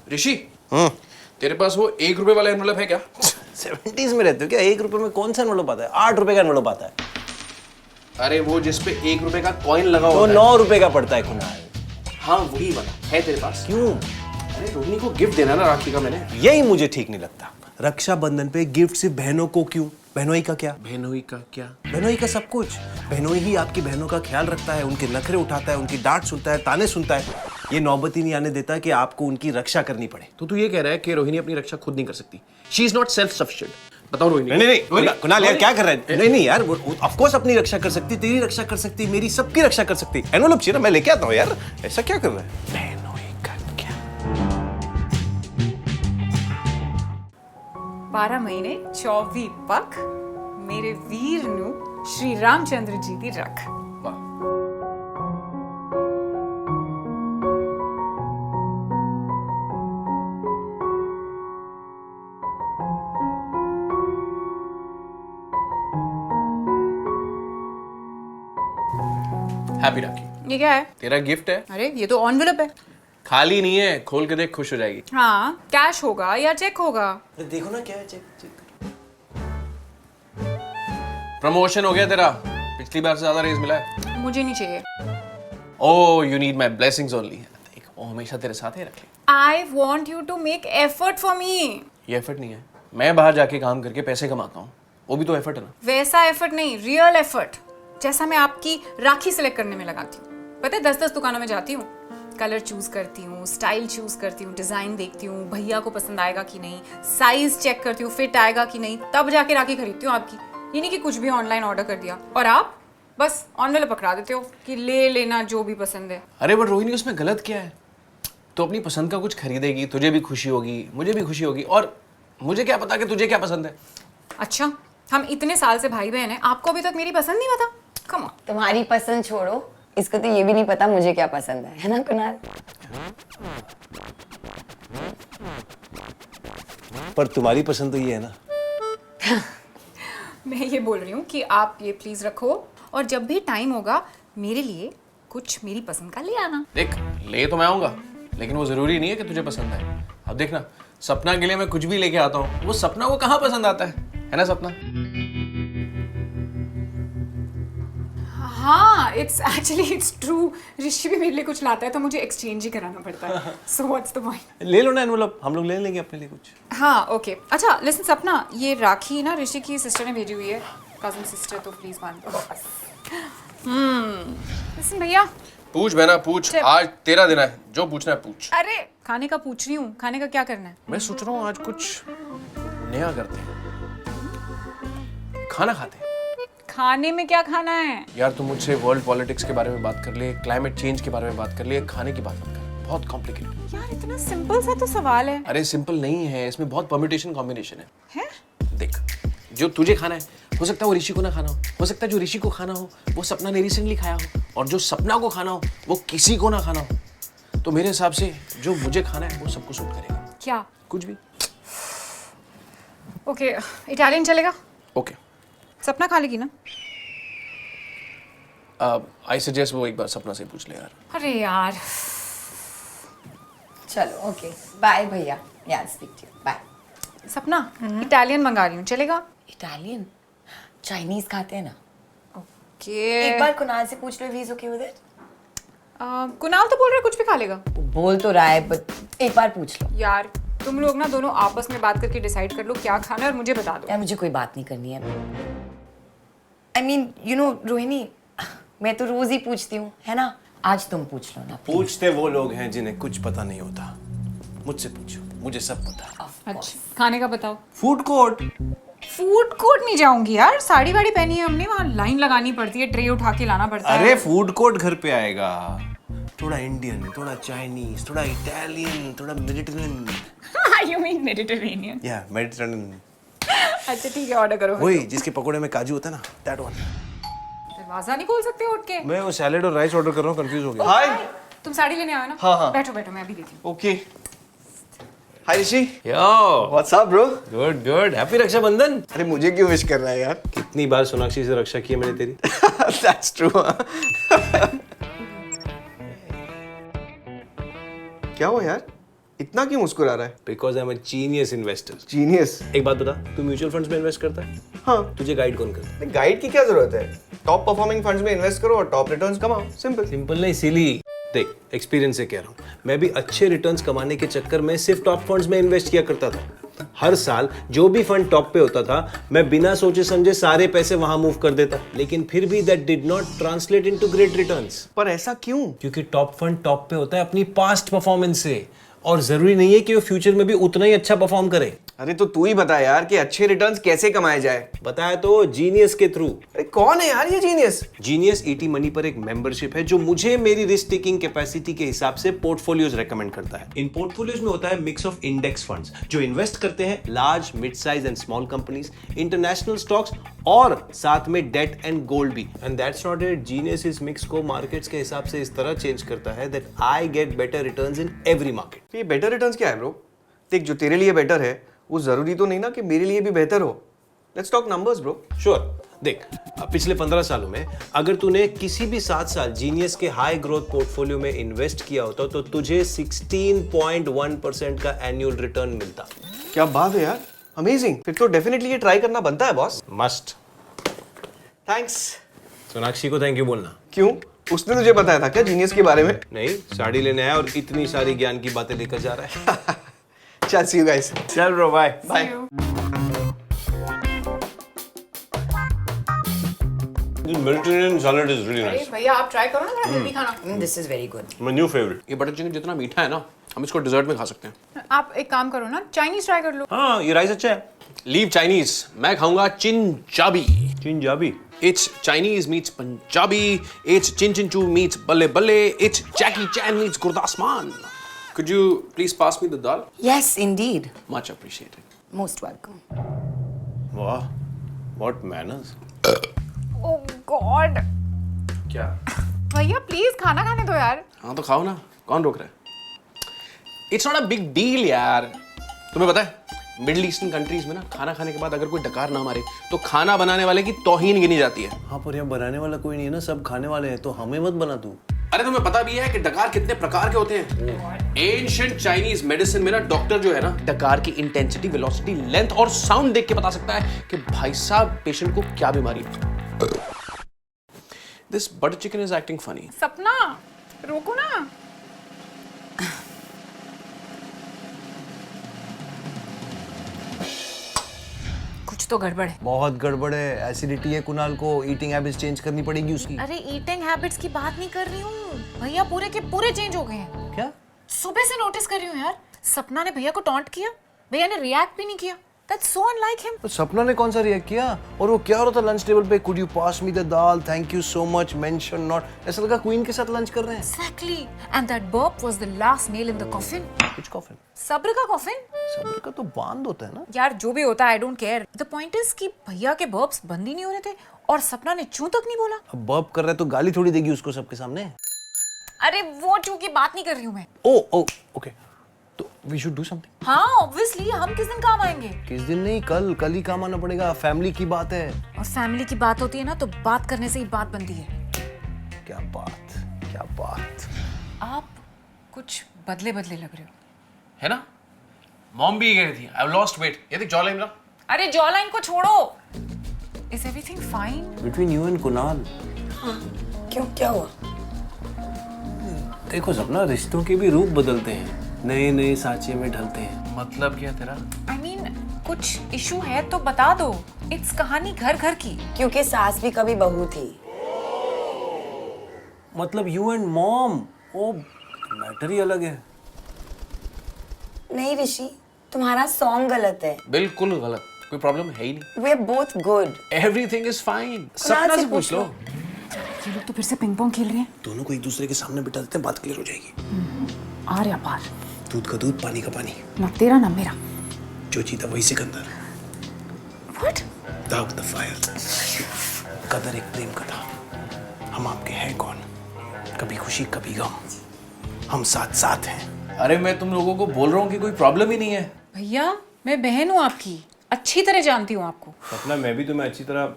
ऋषि, तेरे पास वो 1 रुपए वाला एनवलप है क्या? 70s में रहते हो क्या? 1 रुपए में कौन सा एनवलप आता है? 8 रुपए का एनवलप आता है। अरे वो जिसपे 1 रुपए का कॉइन लगा तो हुआ है। 9 रुपए का पड़ता है कुणाल। हाँ वही वाला है तेरे पास? क्यों? अरे रोहिणी को गिफ्ट देना ना राखी का मैंने। यही मुझे ठीक नहीं लगता। रक्षाबंधन पे गिफ्ट सिर्फ बहनों को क्यों? बहनोई का क्या? बहनोई का क्या? बहनोई का सब कुछ। बहनोई ही आपकी बहनों का ख्याल रखता है, उनके नखरे उठाता है, उनकी डांट सुनता है, ताने सुनता है। ये नौबत ही नहीं आने देता कि आपको उनकी रक्षा करनी पड़े। तो तू ये कह रहा है कि रोहिणी अपनी रक्षा खुद नहीं कर सकती? She is not self sufficient. बताओ रोहिणी। नहीं, कुणाल यार क्या कर रहा है? नहीं यार, वो ऑफ कोर्स अपनी रक्षा कर सकती, तेरी रक्षा कर सकती, मेरी सबकी रक्षा कर सकती। एनवलप चाहिए ना, मैं लेके आता हूँ यार। ऐसा क्या कर रहा है? बहनोई का क्या? 12 महीने 24 पख मेरे वीर नु श्री रामचंद्र जी दी रख। वाह। हैप्पी राखी। ये क्या है? तेरा गिफ्ट है। अरे ये तो एनवलप है। खाली नहीं है, खोल के देख, खुश हो जाएगी। हाँ, कैश होगा या चेक होगा? देखो ना क्या है, चेक चेक। प्रमोशन हो गया तेरा, पिछली बार से ज्यादा रेज मिला है। मुझे नहीं चाहिए। Oh you need my blessings only. देख वो हमेशा तेरे साथ ही रख ले। I want you to make effort for me. ये एफर्ट नहीं है, मैं बाहर जाके काम करके पैसे कमाता हूँ, वो भी तो एफर्ट है ना। वैसा एफर्ट नहीं, रियल एफर्ट, जैसा मैं आपकी राखी सिलेक्ट करने में लगाती हूँ। पता है 10-10 दुकानों में जाती हूँ, कलर चूज करती हूँ, स्टाइल चूज करती हूँ, डिजाइन देखती हूँ, भैया को पसंद आएगा कि नहीं, साइज चेक करती हूँ, फिट आएगा कि नहीं, तब जाके राखी खरीदती हूँ आपकी। ये नहीं कि कुछ भी ऑनलाइन ऑर्डर कर दिया और आप बस एनवेलप पकड़ा देते हो कि ले लेना जो भी पसंद है। अरे बट रोहिणी उसमें गलत क्या है? तो अपनी पसंद का कुछ खरीदेगी, तुझे भी खुशी होगी, मुझे भी खुशी होगी, और मुझे क्या पता कि तुझे क्या पसंद है। अच्छा, हम इतने साल से भाई बहन हैं, आपको अभी तक मेरी पसंद नहीं पता? Come on. तुम्हारी पसंद छोड़ो, इसको तो ये भी नहीं पता मुझे क्या पसंद है ना कुणाल? पर तुम्हारी पसंद तो ये है ना। मैं ये बोल रही हूँ कि आप ये प्लीज रखो और जब भी टाइम होगा मेरे लिए कुछ मेरी पसंद का ले आना। देख ले तो मैं आऊंगा, लेकिन वो जरूरी नहीं है कि तुझे पसंद आए। अब देखना, सपना के लिए मैं कुछ भी लेके आता हूँ, वो सपना वो कहाँ पसंद आता है ना सपना? हाँ, इट्स ट्रू। ऋषि भी मेरे लिए कुछ लाता है तो मुझे एक्सचेंज ही कराना पड़ता है। So what's the point? ले लो ना एनवलप, हम लोग ले लेंगे अपने लिए कुछ। हाँ ओके। अच्छा लिसन सपना, ये राखी ना ऋषि की सिस्टर ने भेजी हुई है, कजन सिस्टर, तो प्लीज मान लो। लिसन भैया। पूछ बहना पूछ, आज तेरा दिन है, जो पूछना है पूछ। अरे खाने का पूछ रही हूँ, खाने का क्या करना है? मैं सोच रहा हूँ आज कुछ नया करते हैं, खाना खाते हैं। खाने में क्या खाना है? यार तुम मुझसे वर्ल्ड पॉलिटिक्स के बारे में बात कर ले, क्लाइमेट चेंज के बारे में बात कर ले, खाने की बात मत कर, बहुत कॉम्प्लिकेटेड। यार इतना सिंपल सा तो सवाल है। अरे सिंपल नहीं है, इसमें बहुत परम्यूटेशन कॉम्बिनेशन है। हैं? देख, जो तुझे खाना है हो सकता है वो ऋषि को ना खाना हो सकता है जो ऋषि को खाना हो वो सपना ने रिसेंटली खाया हो, और जो सपना को खाना हो वो किसी को ना खाना हो। तो मेरे हिसाब से जो मुझे खाना है वो सबको सूट करेगा। क्या? कुछ भी। ओके, इटालियन चलेगा? ओके, सपना खा लेगी ना? आई सजेस्ट वो एक बार सपना से पूछ ले यार। अरे यार। चलो ओके, बाय भैया, यार स्पीक टू यू, बाय। सपना, इटालियन मंगा रही हूँ, चलेगा? इटालियन? चाइनीज खाते हैं ना। ओके। एक बार कुणाल से पूछ लो, वीज ओके विद इट? कुणाल तो बोल रहा है कुछ भी खा लेगा। बोल तो रहा है बट एक बार पूछ लो। यार तुम लोग ना दोनों आपस में बात करके डिसाइड कर लो क्या खाना है और मुझे बता दो। यार मुझे कोई बात नहीं करनी है। I mean you know Rohini, मैं तो रोज ही पूछती हूँ, है ना? आज तुम पूछ लो ना। पूछते वो लोग हैं जिन्हें कुछ पता नहीं होता। मुझसे पूछो, मुझे सब पता है। अच्छा खाने का बताओ। Food court. फूड कोर्ट नहीं जाऊंगी यार, साड़ी वाड़ी पहनी है हमने, वहाँ लाइन लगानी पड़ती है, ट्रे उठा के लाना पड़ता है। अरे फूड कोर्ट घर पे आएगा। थोड़ा इंडियन, थोड़ा चाइनीज, थोड़ा इटालियन, थोड़ा मेडिटेरेनियन। You mean Mediterranean? या मेडिटेरेनियन। अच्छा ठीक है, ऑर्डर करो। वही जिसके पकोड़े में काजू होता है ना, दैट वन। दरवाजा नहीं खोल सकते उठ के? मैं वो सैलेड और राइस ऑर्डर कर रहा हूँ, कंफ्यूज हो गया। हाय। तुम साड़ी लेने आए हो ना? हाँ। बैठो बैठो, मैं अभी देती हूँ। Okay. Hi Rishi. Yo what's up bro? Good good, happy Raksha Bandhan. अरे मुझे क्यों विश कर रहा है यार? कितनी बार सोनाक्षी से रक्षा की है मैंने तेरी। That's true. क्या हुआ यार? इतना क्यों मुस्कुरा रहा है? Because I am a genius investor. Genius. एक बात बता, तू म्यूचुअल फंड्स में इन्वेस्ट करता है? हाँ। तुझे गाइड कौन करता है? गाइड की क्या जरूरत है? टॉप परफॉर्मिंग फंड्स में इन्वेस्ट करो और टॉप रिटर्न्स कमाओ, सिंपल। सिंपल नहीं, सिली। देख, एक्सपीरियंस से कह रहा हूँ, मैं भी अच्छे रिटर्न्स कमाने के चक्कर में सिर्फ टॉप फंड्स में इन्वेस्ट किया करता था। हर साल जो भी फंड टॉप पे होता था, मैं बिना सोचे समझे सारे पैसे वहां मूव कर देता, लेकिन फिर भी that did not translate into great returns. पर ऐसा क्यों? क्योंकि टॉप फंड टॉप पे होता है अपनी पास्ट परफॉर्मेंस से, और जरूरी नहीं है कि वो फ्यूचर में भी उतना ही अच्छा परफॉर्म करे। अरे तो तू ही बता यार कि अच्छे रिटर्न्स कैसे कमाए जाए। बताया तो, जीनियस के थ्रू। अरे कौन है यार ये जीनियस? जीनियस ईटी मनी पर एक मेंबरशिप है जो मुझे मेरी रिस्क टेकिंग कैपेसिटी के हिसाब से पोर्टफोलियोज रेकमेंड करता है। इन पोर्टफोलियोज में होता है मिक्स ऑफ इंडेक्स फंड्स जो इन्वेस्ट करते हैं large, mid size and small companies, international stocks और साथ में डेट एंड गोल्ड भी। And that's not it, genius इस मिक्स को मार्केट्स के हिसाब से इस तरह चेंज करता है that I get better returns in every market. ये बेटर रिटर्न्स क्या है ब्रो? देख, जो तेरे लिए बेटर है वो जरूरी तो नहीं ना कि मेरे लिए भी बेहतर हो। Let's talk numbers bro. Sure. देख, पिछले 15 सालों में अगर तूने किसी भी 7 साल जीनियस के हाई ग्रोथ पोर्टफोलियो में इन्वेस्ट किया होता तो तुझे 16.1% का एनुअल रिटर्न मिलता। क्या बात है यार, अमेजिंग। फिर तो डेफिनेटली ये ट्राई करना बनता है बॉस। मस्ट। थैंक्स। सोनाक्षी को थैंक यू बोलना। क्यों? उसने तुझे बताया था क्या जीनियस के बारे में? नहीं, साड़ी लेने आया और इतनी सारी ज्ञान की बातें लेकर जा रहा है। चल, सी यू गाइस। चल bro, bye bye. Mediterranean salad is really nice. भैया आप ट्राई करो ना थोड़ा हेल्दी खाना। This is very good. My new favorite. ये बटर चिकन जितना मीठा है ना, हम इसको डिजर्ट में खा सकते हैं। आप एक काम करो ना, चाइनीज ट्राई कर लो। हाँ, ये राइस अच्छा है। लीव चाइनीज, मैं खाऊंगा चिंजाबी। चिंजाबी। It's Chinese meets Punjabi. It's Chin Chin Choo meets Balle Balle. It's Jackie Chan meets Gurdas Maan. Could you please pass me the dal? Yes Indeed, Much appreciated. Most welcome. वाह, what manners. Oh God. क्या? भैया please खाना खाने दो यार। हाँ तो खाओ ना, कौन रोक रहा है? It's not a big deal यार। तुम्हें पता है मिडिल ईस्टर्न कंट्रीज में ना खाना खाने के बाद अगर कोई डकार ना मारे तो खाना बनाने वाले की तौहीन गिनी जाती है। हाँ, पर यहाँ बनाने वाला कोई नहीं है ना, सब खाने वाले हैं, तो हमें मत बना तू। अरे तुम्हें पता भी है कि डकार कितने प्रकार के होते हैं? एंशिएंट चाइनीज मेडिसिन में ना डॉक्टर जो है ना डकार की इंटेंसिटी, वेलोसिटी, लेंथ और साउंड देख के बता सकता है कि भाई साहब पेशेंट को क्या बीमारी है। This butter chicken is acting funny. सपना रोको ना। कुछ तो गड़बड़ है। बहुत गड़बड़ है, एसिडिटी है कुणाल को, ईटिंग हैबिट्स चेंज करनी पड़ेगी उसकी। अरे ईटिंग हैबिट्स की बात नहीं कर रही हूँ भैया, पूरे के पूरे चेंज हो गए हैं। क्या? सुबह से नोटिस कर रही हूँ यार, सपना ने भैया को टॉन्ट किया, भैया ने रिएक्ट भी नहीं किया। That's so unlike him. तो सपना ने कौन सा रिएक्ट किया? और वो क्या हो रहा था लंच टेबल पे? Could you pass me the dal, thank you so much, mention not. ऐसा लगा क्वीन के साथ लंच कर रहे हैं। Exactly. And that burp was the last nail in the coffin. कुछ कॉफिन? सब्र का कॉफिन? सब्र का तो बांध होता है ना। यार जो भी होता है, I don't care. The point is कि भैया के बर्ब्स बंद ही नहीं हो रहे थे और सपना ने चूं तक नहीं बोला। अब बर्प कर रहा है तो गाली थोड़ी देगी उसको सबके सामने। अरे वो चूं की बात नहीं कर रही हूँ मैं। ओ ओके, तो वी शुड डू समथिंग। हाँ ऑब्वियसली, हम किस दिन काम आएंगे? किस दिन नहीं, कल ही काम आना पड़ेगा। फैमिली की बात है। और फैमिली की बात होती है ना तो बात करने से ही बात बनती है। क्या बात, क्या बात। आप कुछ बदले बदले लग रहे हो। है ना? मॉम भी कह रही थी आई लॉस्ट वेट। ये देख जॉ लाइन रहा। अरे जॉ लाइन को छोड़ो। Is everything fine? Between you and Kunal. क्यों, क्या हुआ? देखो सपना, रिश्तों के भी रूप बदलते हैं, नए नए सांचे में ढलते हैं। मतलब क्या तेरा? I mean, कुछ इशू है तो बता दो। इट्स कहानी घर घर की। क्योंकि सास भी कभी बहू थी। मतलब यू एंड मॉम, वो मैटर ही अलग है। नहीं ऋषि, तुम्हारा सॉन्ग गलत है। बिल्कुल गलत, कोई प्रॉब्लम है ही नहीं। We are both good. Everything is fine. Kunal Sapna से से पूछ लो। ये लोग तो फिर से पिंग पोंग खेल रहे हैं। दोनों को एक दूसरे के सामने बिठा देते हैं, बात क्लियर हो जाएगी। आ रहा पार। दूध का दूध, पानी का पानी, ना तेरा ना मेरा। जो जीता वही सिकंदर। What? दाग द फायर। कदर एक प्रेम कथा। हम आपके हैं कौन, कभी खुशी कभी गम, हम साथ साथ हैं। अरे मैं तुम लोगों को बोल रहा हूँ कि कोई प्रॉब्लम ही नहीं है। भैया मैं बहन हूँ आपकी, अच्छी तरह जानती हूँ आपको। सपना, मैं भी तुम्हें अच्छी तरह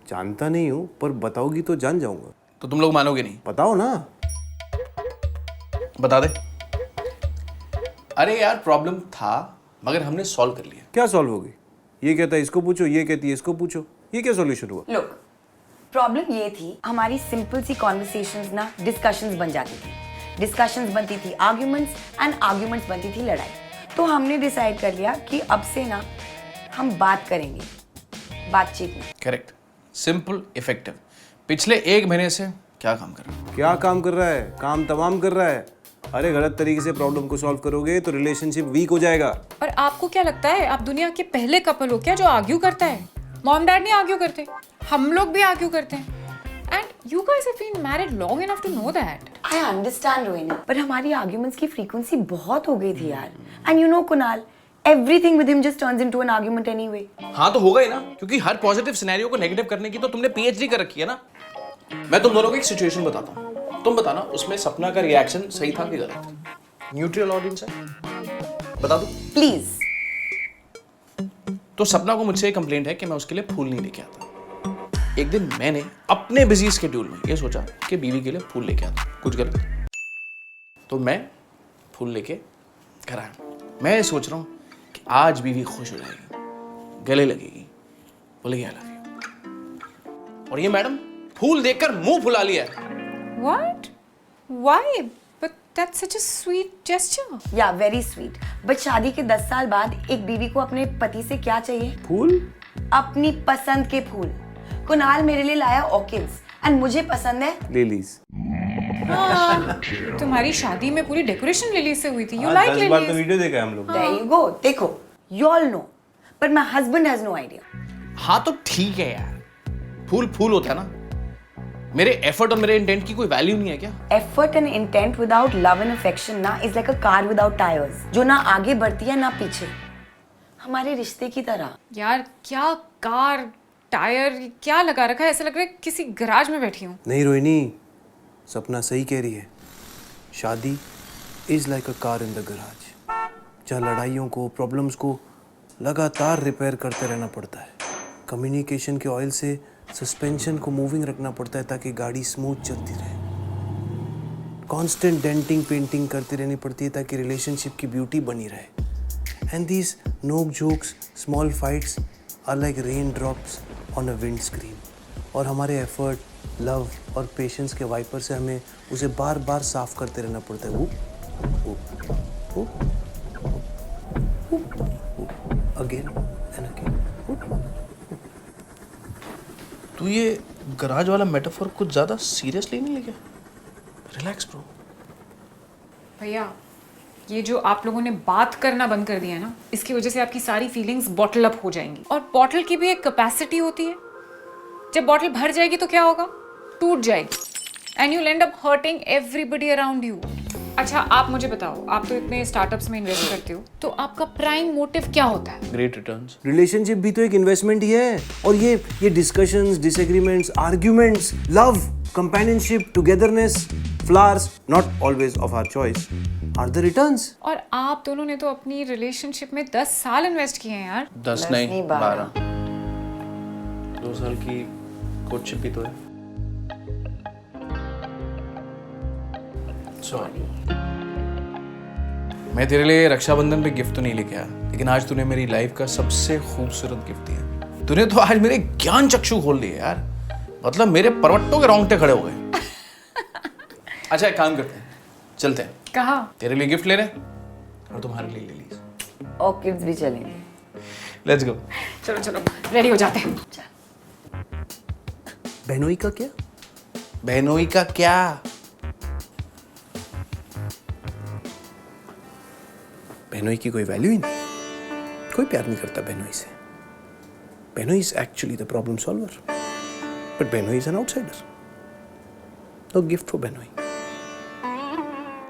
जानता नहीं हूँ, पर बताओगी तो जान जाऊंगा। तो तुम लोग मानोगे नहीं? बताओ ना। बता दे। अरे यार प्रॉब्लम था मगर हमने सॉल्व कर लिया। क्या सॉल्व होगी? ये कहता है इसको पूछो, ये कहती है इसको पूछो, ये क्या सॉल्यूशन हुआ? लुक, प्रॉब्लम ये थी हमारी सिंपल सी कॉन्वर्सेशंस ना डिस्कशंस बन जाती थी, डिस्कशंस बनती थी आर्ग्यूमेंट्स एंड आर्ग्यूमेंट्स बनती थी लड़ाई। तो हमने डिसाइड कर लिया कि अब से ना हम बात करेंगे, बातचीत में। Correct, simple, effective. पिछले 1 महीने से क्या काम कर रहा है? क्या काम कर रहा है? काम तमाम कर रहा है। अरे गलत तरीके से प्रॉब्लम को सॉल्व करोगे तो रिलेशनशिप वीक हो जाएगा। और आपको क्या लगता है आप दुनिया के पहले कपल हो क्या जो आर्ग्यू करता है? मॉम डैड नहीं आर्ग्यू करते, हम लोग भी आर्ग्यू करते हैं। And you guys have been married long enough to know that. I understand Rohini, पर हमारी आर्ग्यूमेंट्स की फ्रीक्वेंसी बहुत हो गई थी यार। And you know Kunal, everything with him just turns into an argument anyway. हाँ तो होगा ही ना, क्योंकि हर पॉजिटिव सिनेरियो को नेगेटिव करने की तो तुमने पीएचडी कर रखी है ना। मैं तुम दोनों को एक सिचुएशन बताता हूँ, तुम बताना उसमें सपना का रिएक्शन सही था कि गलत। न्यूट्रल ऑडियंस है, बता दो प्लीज। तो सपना को मुझसे कंप्लेंट है कि मैं उसके लिए फूल नहीं लेके आता। एक दिन मैंने अपने बिजी स्केड्यूल में ये सोचा कि बीवी के लिए फूल लेके आता, कुछ गलत। तो मैं फूल लेके घर आया। मैं सोच रहा हूँ कि आज बीवी खुश हो जाएगी, गले लगेगी, बोलेगी आई लव यू। और ये मैडम फूल देखकर मुंह फुला लिया है। What? Why? But that's such a sweet gesture. या वेरी स्वीट, बट शादी के 10 साल बाद एक बीवी को अपने पति से क्या चाहिए? फूल? अपनी पसंद के फूल। कुणाल मेरे लिए लाया ऑर्किड्स एंड मुझे पसंद है लिलीज। तुम्हारी शादी में पूरी डेकोरेशन लिली से हुई थी। You हाँ, like 10 बार तो lilies? वीडियो देखा है हम लोग। There you go, देखो, you all know, but my husband has no idea. हाँ तो ठीक है यार, फूल फूल होता है ना। मेरे एफर्ट और मेरे इंटेंट की कोई वैल्यू नहीं है क्या? Effort and intent without love and affection ना is like a car without tires, जो ना आगे बढ़ती है ना पीछे। हमारे रिश्ते की तरह। यार क्या कार टायर क्या लगा रखा है, ऐसा लग रहा है किसी गराज में बैठी हूँ। नहीं रोहिणी, सपना सही कह रही है। शादी is like a car in the garage, जहाँ लड़ाइयों को, प्रॉब्लम्स को लगातार रिपेयर करते रहना पड़ता है। कम्युनिकेशन के ऑयल से सस्पेंशन को मूविंग रखना पड़ता है ताकि गाड़ी स्मूथ चलती रहे। कांस्टेंट डेंटिंग पेंटिंग करती रहनी पड़ती है ताकि रिलेशनशिप की ब्यूटी बनी रहे। एंड दीज नोक जोक्स, small fights are like rain drops on a windscreen. और हमारे एफर्ट, लव और पेशेंस के वाइपर से हमें उसे बार बार साफ करते रहना पड़ता है। वो अगेन एंड अगेन। तू ये गराज वाला मेटाफोर कुछ ज्यादा सीरियसली नहीं लेगा? Relax bro. भैया ये जो आप लोगों ने बात करना बंद कर दिया है ना, इसकी वजह से आपकी सारी फीलिंग्स बॉटल अप हो जाएंगी। और बॉटल की भी एक कैपेसिटी होती है, जब बॉटल भर जाएगी तो क्या होगा? टूट जाएगी and you'll end up hurting everybody around you. अच्छा आप मुझे बताओ, आप तो इतने स्टार्टअप्स में इन्वेस्ट करते हो, तो आपका प्राइम मोटिव क्या होता है? Great returns. रिलेशनशिप भी तो एक इन्वेस्टमेंट ही है। और ये discussions, disagreements, arguments, love, companionship, togetherness, flowers, not always of our choice, are the returns. और आप दोनों ने तो अपनी रिलेशनशिप में 10 साल इन्वेस्ट किए हैं यार। 10 नहीं 12। 2 साल की कोचिंग भी तो है। सॉरी, मैं तेरे लिए रक्षाबंधन पे गिफ्ट तो नहीं लेके आया, लेकिन आज तूने मेरी लाइफ का सबसे खूबसूरत गिफ्ट दिया। तूने तो आज मेरे ज्ञान चक्षु खोल दिए यार, मतलब मेरे परवट्टों के रोंगटे खड़े हो गए। अच्छा एक काम करते हैं, चलते हैं। कहाँ? तेरे लिए गिफ्ट ले रहे हैं और तुम्हारे लिए ले लीजिए। ऑर्किड्स भी चलेंगे। Let's go. चलो चलो रेडी हो जाते हैं। बहनोई का क्या? बहनोई का क्या? बहनोई की कोई वैल्यू ही नहीं। कोई प्यार नहीं करता बहनोई से। बहनोई is actually the problem solver, but बहनोई is an outsider. No gift for बहनोई।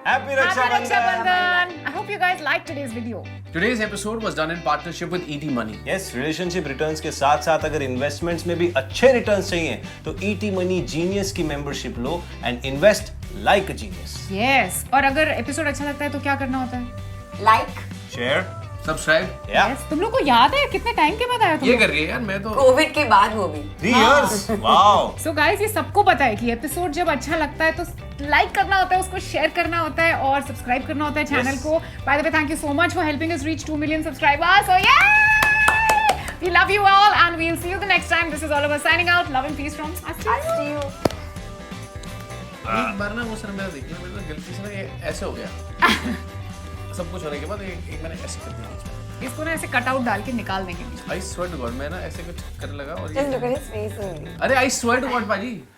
Happy Raksha Bandhan. I hope you guys liked today's video. Today's episode was done in partnership with ET Money. Yes, relationship returns के साथ साथ अगर investments में भी अच्छे returns चाहिए तो ईटी मनी जीनियस की membership low and invest like a genius. Yes. और अगर एपिसोड अच्छा लगता है तो क्या करना होता है? Like, share subscribe. Yes, तुम लोग को याद है कितने टाइम के बाद आया तुम ये लोग? कर रही है यार, मैं तो कोविड के बाद वो भी 3 years, wow. सो गाइस ये सबको पता है कि एपिसोड जब अच्छा लगता है तो लाइक करना होता है, उसको शेयर करना होता है और सब्सक्राइब करना होता है चैनल को। By the way thank you so much for helping us reach 2 million subscribers. So yeah! We love you all and we'll see you the next time. This is Oliver signing out. Love and peace from us. एक बार ना वो sir मेरा देखिए, मेरे तो गलती से ना ये ऐसे हो गया। सब कुछ होने के बाद एक मैंने ऐसे कर दिया। इसको ना ऐसे कट आउट डाल के निकाल देंगे बीच में। आई स्वेयर टू गॉड, मैं ना ऐसे कुछ करने लगा और Just look at his face only. अरे आई स्वेयर टू गॉड पाजी